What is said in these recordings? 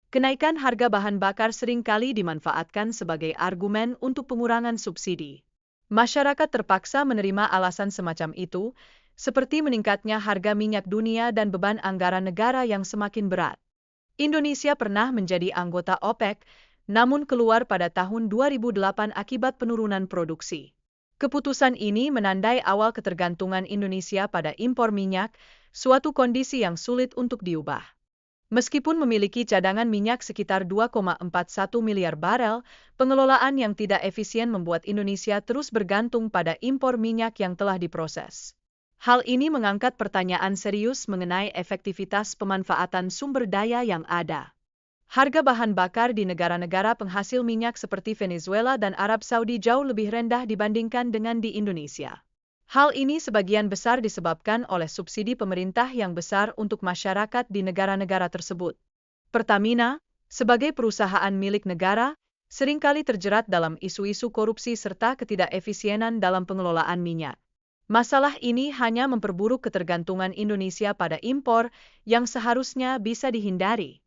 Kenaikan harga bahan bakar seringkali dimanfaatkan sebagai argumen untuk pengurangan subsidi. Masyarakat terpaksa menerima alasan semacam itu, seperti meningkatnya harga minyak dunia dan beban anggaran negara yang semakin berat. Indonesia pernah menjadi anggota OPEC, namun keluar pada tahun 2008 akibat penurunan produksi. Keputusan ini menandai awal ketergantungan Indonesia pada impor minyak, suatu kondisi yang sulit untuk diubah. Meskipun memiliki cadangan minyak sekitar 2,41 miliar barel, pengelolaan yang tidak efisien membuat Indonesia terus bergantung pada impor minyak yang telah diproses. Hal ini mengangkat pertanyaan serius mengenai efektivitas pemanfaatan sumber daya yang ada. Harga bahan bakar di negara-negara penghasil minyak seperti Venezuela dan Arab Saudi jauh lebih rendah dibandingkan dengan di Indonesia. Hal ini sebagian besar disebabkan oleh subsidi pemerintah yang besar untuk masyarakat di negara-negara tersebut. Pertamina, sebagai perusahaan milik negara, seringkali terjerat dalam isu-isu korupsi serta ketidakefisienan dalam pengelolaan minyak. Masalah ini hanya memperburuk ketergantungan Indonesia pada impor yang seharusnya bisa dihindari.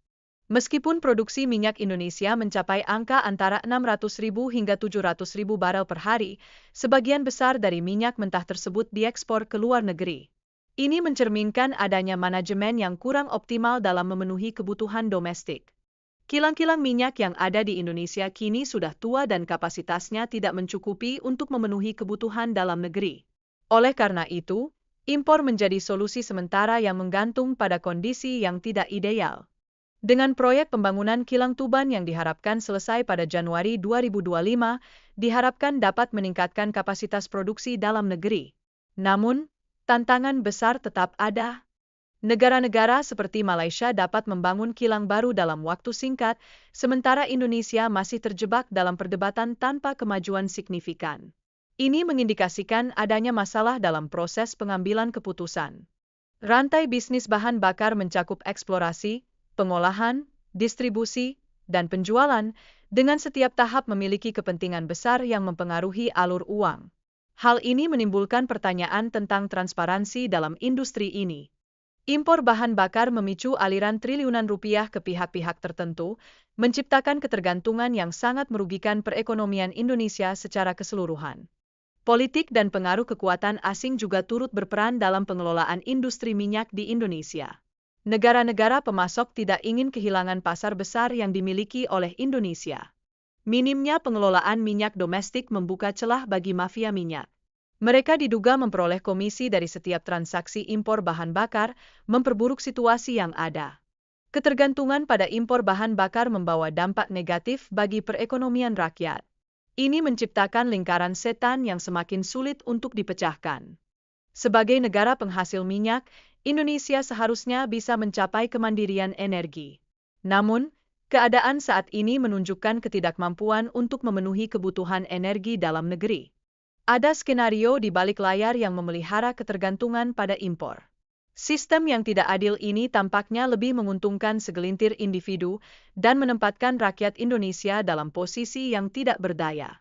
Meskipun produksi minyak Indonesia mencapai angka antara 600.000 hingga 700.000 barel per hari, sebagian besar dari minyak mentah tersebut diekspor ke luar negeri. Ini mencerminkan adanya manajemen yang kurang optimal dalam memenuhi kebutuhan domestik. Kilang-kilang minyak yang ada di Indonesia kini sudah tua dan kapasitasnya tidak mencukupi untuk memenuhi kebutuhan dalam negeri. Oleh karena itu, impor menjadi solusi sementara yang menggantung pada kondisi yang tidak ideal. Dengan proyek pembangunan kilang Tuban yang diharapkan selesai pada Januari 2025, diharapkan dapat meningkatkan kapasitas produksi dalam negeri. Namun, tantangan besar tetap ada. Negara-negara seperti Malaysia dapat membangun kilang baru dalam waktu singkat, sementara Indonesia masih terjebak dalam perdebatan tanpa kemajuan signifikan. Ini mengindikasikan adanya masalah dalam proses pengambilan keputusan. Rantai bisnis bahan bakar mencakup eksplorasi, pengolahan, distribusi, dan penjualan, dengan setiap tahap memiliki kepentingan besar yang mempengaruhi alur uang. Hal ini menimbulkan pertanyaan tentang transparansi dalam industri ini. Impor bahan bakar memicu aliran triliunan rupiah ke pihak-pihak tertentu, menciptakan ketergantungan yang sangat merugikan perekonomian Indonesia secara keseluruhan. Politik dan pengaruh kekuatan asing juga turut berperan dalam pengelolaan industri minyak di Indonesia. Negara-negara pemasok tidak ingin kehilangan pasar besar yang dimiliki oleh Indonesia. Minimnya pengelolaan minyak domestik membuka celah bagi mafia minyak. Mereka diduga memperoleh komisi dari setiap transaksi impor bahan bakar, memperburuk situasi yang ada. Ketergantungan pada impor bahan bakar membawa dampak negatif bagi perekonomian rakyat. Ini menciptakan lingkaran setan yang semakin sulit untuk dipecahkan. Sebagai negara penghasil minyak, Indonesia seharusnya bisa mencapai kemandirian energi. Namun, keadaan saat ini menunjukkan ketidakmampuan untuk memenuhi kebutuhan energi dalam negeri. Ada skenario di balik layar yang memelihara ketergantungan pada impor. Sistem yang tidak adil ini tampaknya lebih menguntungkan segelintir individu dan menempatkan rakyat Indonesia dalam posisi yang tidak berdaya.